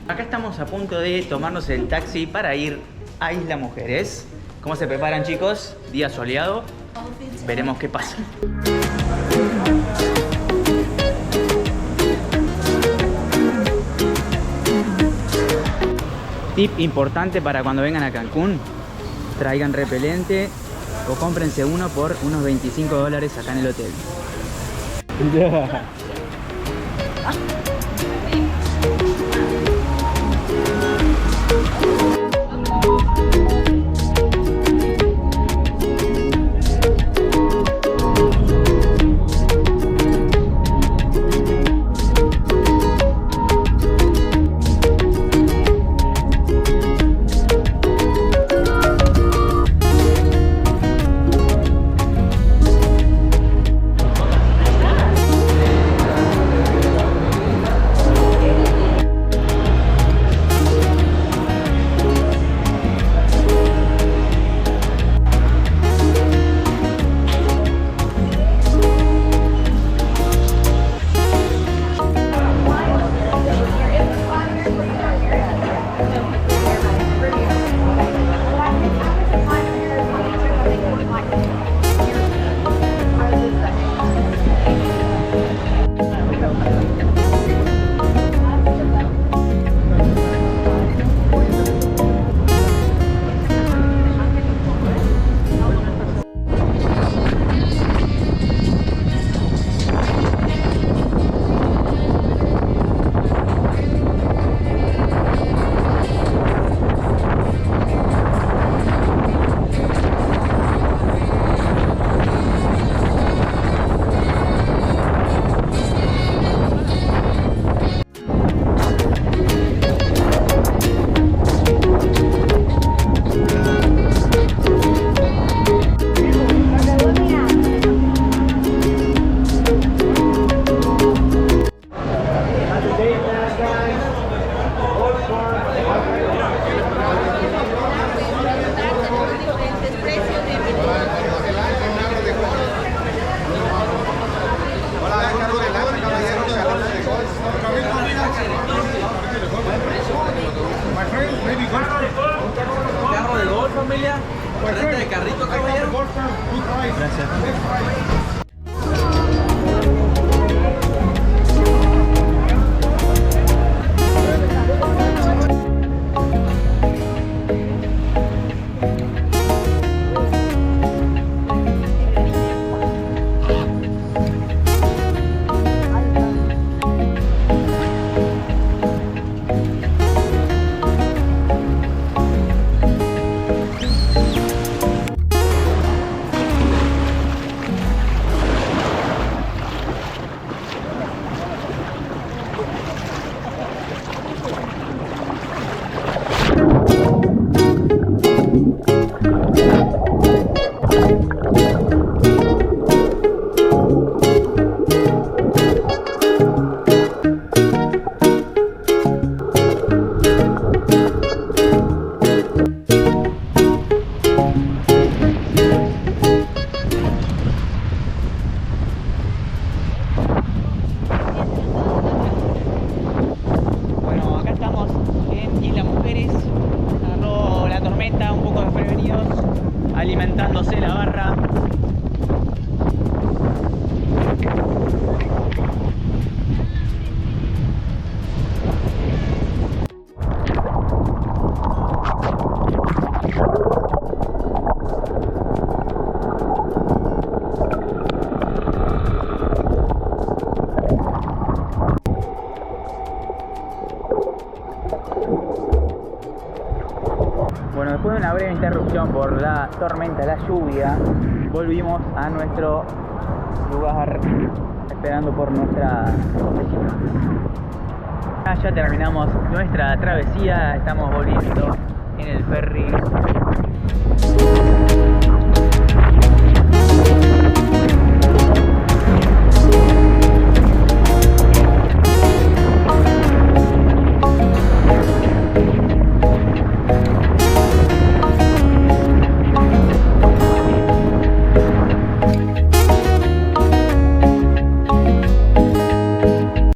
Acá estamos a punto de tomarnos el taxi para ir a Isla Mujeres. ¿Cómo se preparan, chicos? Día soleado. Veremos qué pasa. Tip importante para cuando vengan a Cancún: traigan repelente o cómprense uno por unos $25 acá en el hotel. familia. Frente de carrito, caballero. Gracias. Alimentándose la barra. Bueno, después de una breve interrupción por la tormenta, la lluvia, volvimos a nuestro lugar esperando por nuestra confesión. Ya terminamos nuestra travesía, estamos volviendo en el ferry.